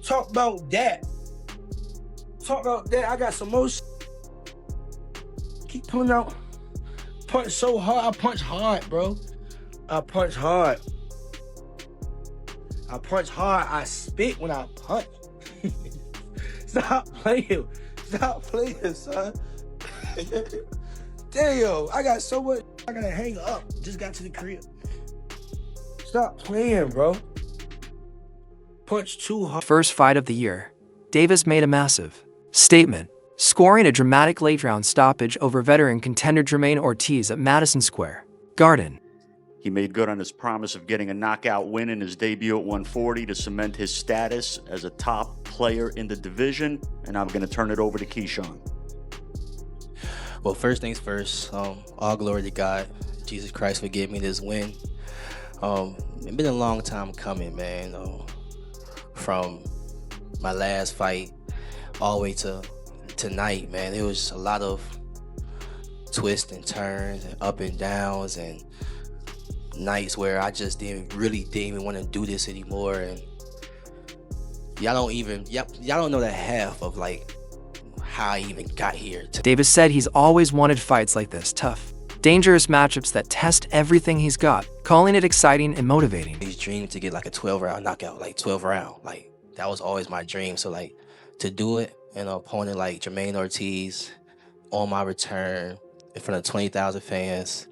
Talk about that. Talk about that. I got some more Keep pulling out. Punch so hard. I punch hard, bro. I punch hard. I punch hard. I spit when I punch. Stop playing. Stop playing, son. Damn, I got so much. I gotta hang up. Just got to the crib. Stop playing, bro. Punch too hard. First fight of the year, Davis made a massive statement, scoring a dramatic late-round stoppage over veteran contender Jermaine Ortiz at Madison Square Garden. He made good on his promise of getting a knockout win in his debut at 140 to cement his status as a top player in the division, and I'm going to turn it over to Keyshawn. Well, first things first, all glory to God. Jesus Christ for giving me this win. It's been a long time coming, man. From my last fight all the way to tonight, man. It was a lot of twists and turns and up and downs and nights where I just didn't even want to do this anymore. And y'all don't know the half of like how I even got here. Davis said he's always wanted fights like this, tough, dangerous matchups that test everything he's got, calling it exciting and motivating. He's dreamed to get like a 12-round knockout, like 12 round. Like that was always my dream. So like to do it in an opponent like Jermaine Ortiz on my return in front of 20,000 fans,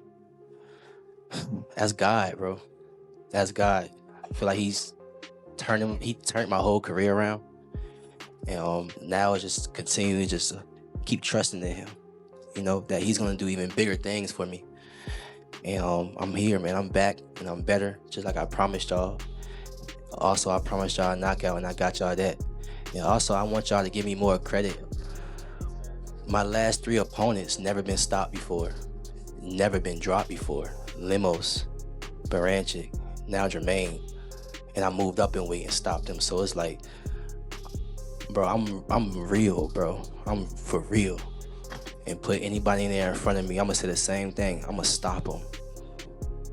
that's God, bro. That's God. I feel like he turned my whole career around. And now it's just continuing to just keep trusting in him. You know, that he's gonna do even bigger things for me. And I'm here, man. I'm back and I'm better, just like I promised y'all. Also, I promised y'all a knockout and I got y'all that. And also, I want y'all to give me more credit. My last 3 opponents never been stopped before, never been dropped before. Limos, Baranchik, now Jermaine, and I moved up in weight and stopped him. So it's like, bro, I'm real, bro. I'm for real. And put anybody in there in front of me, I'm gonna say the same thing. I'm gonna stop them.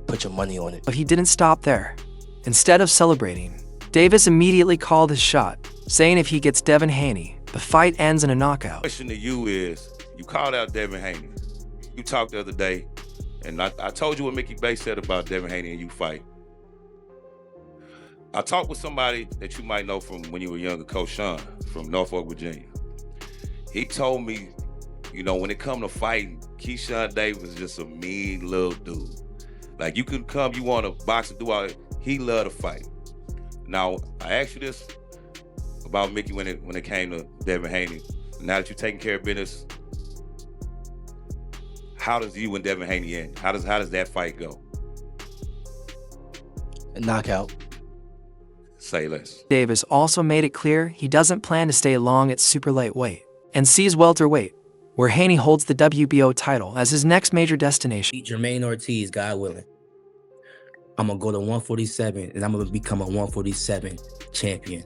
Put your money on it. But he didn't stop there. Instead of celebrating, Davis immediately called his shot, saying if he gets Devin Haney, the fight ends in a knockout. The question to you is, you called out Devin Haney. You talked the other day, and I told you what Mickey Bay said about Devin Haney and you fight. I talked with somebody that you might know from when you were younger, Coach Sean, from Norfolk, Virginia. He told me, you know, when it come to fighting, Keyshawn Davis is just a mean little dude. Like, you could come, you want to box and do all that. He love to fight. Now, I asked you this about Mickey when it came to Devin Haney. Now that you're taking care of business, how does you and Devin Haney end? How does that fight go? A knockout. Say less. Davis also made it clear he doesn't plan to stay long at super lightweight and sees welterweight, where Haney holds the WBO title as his next major destination. Beat Jermaine Ortiz, God willing. I'm gonna go to 147 and I'm gonna become a 147 champion.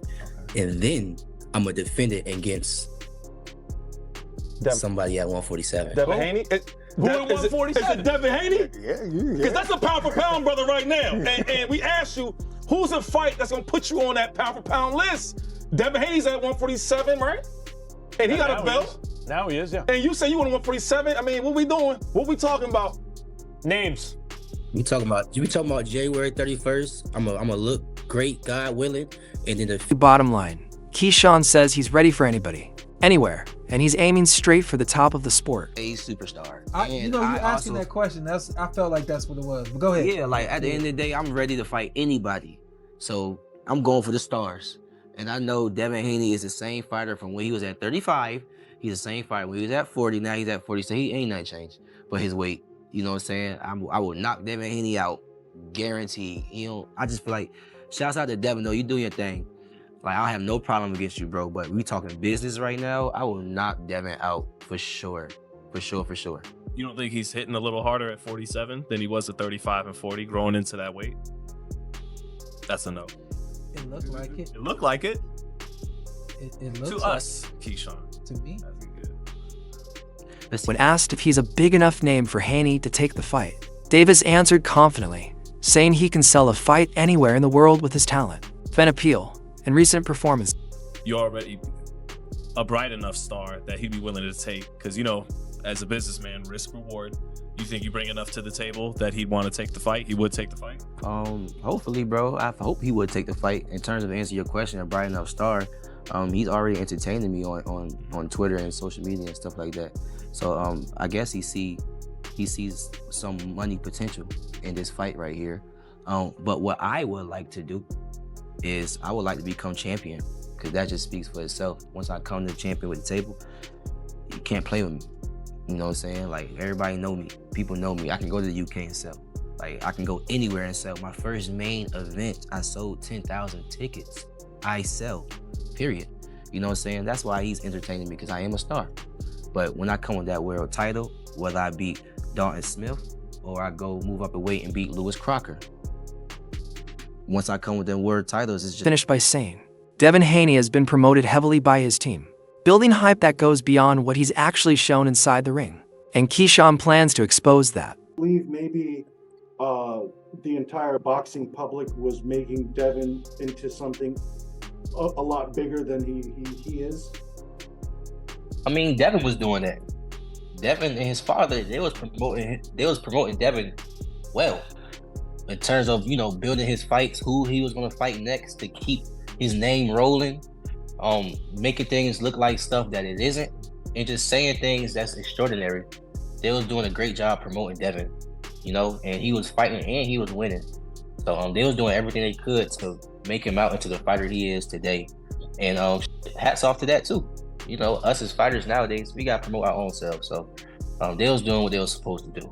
And then I'm gonna defend it against somebody at 147. Devin Haney? Who at 147? Is it Devin Haney? Yeah. Because that's a pound for pound brother right now. And we asked you, who's a fight that's gonna put you on that pound for pound list? Devin Haney's at 147, right? And he got a belt. Now he is, yeah. And you say you want 147. I mean, what we doing? What we talking about? Names. We talking about January 31st. I'm gonna look great, God willing, and then the Bottom line, Keyshawn says he's ready for anybody, anywhere, and he's aiming straight for the top of the sport. A superstar. You asking that question, I felt like that's what it was. But go ahead. Yeah, like at the end of the day, I'm ready to fight anybody. So I'm going for the stars. And I know Devin Haney is the same fighter from when he was at 35. He's the same fighter when he was at 40. Now he's at 40. So he ain't nothing changed. But his weight, you know what I'm saying? I will knock Devin Haney out, guaranteed. You know, I just feel like, shouts out to Devin, though. You doing your thing. Like, I have no problem against you, bro. But we talking business right now. I will knock Devin out for sure. For sure. You don't think he's hitting a little harder at 47 than he was at 35 and 40 growing into that weight? That's a no. It looked like it. It looked like it. It looks to like us, Keyshawn. To me. That'd be good. When asked if he's a big enough name for Haney to take the fight, Davis answered confidently, saying he can sell a fight anywhere in the world with his talent, fan appeal, and recent performance. you're already a bright enough star that he'd be willing to take. Because, you know, as a businessman, risk reward. You think you bring enough to the table that he'd want to take the fight? He would take the fight? Hopefully, bro. I hope he would take the fight. In terms of answering your question, a bright enough star, he's already entertaining me on Twitter and social media and stuff like that. So I guess he sees some money potential in this fight right here. But what I would like to do is I would like to become champion, because that just speaks for itself. Once I come to champion with the table, you can't play with me. You know what I'm saying? Like, everybody know me. People know me. I can go to the UK and sell. Like, I can go anywhere and sell. My first main event, I sold 10,000 tickets. I sell, period. You know what I'm saying? That's why he's entertaining me, because I am a star. But when I come with that world title, whether I beat Dalton Smith or I go move up a weight and beat Lewis Crocker, once I come with them world titles, it's just... Finished by saying, Devin Haney has been promoted heavily by his team, building hype that goes beyond what he's actually shown inside the ring. And Keyshawn plans to expose that. I believe maybe the entire boxing public was making Devin into something a lot bigger than he is. I mean, Devin was doing that. Devin and his father, they was promoting Devin well, in terms of, you know, building his fights, who he was going to fight next to keep his name rolling, making things look like stuff that it isn't, and just saying things that's extraordinary. They was doing a great job promoting Devin, you know, and he was fighting and he was winning. So they was doing everything they could to make him out into the fighter he is today. And hats off to that too. You know, us as fighters nowadays, we gotta promote our own selves. So they was doing what they was supposed to do.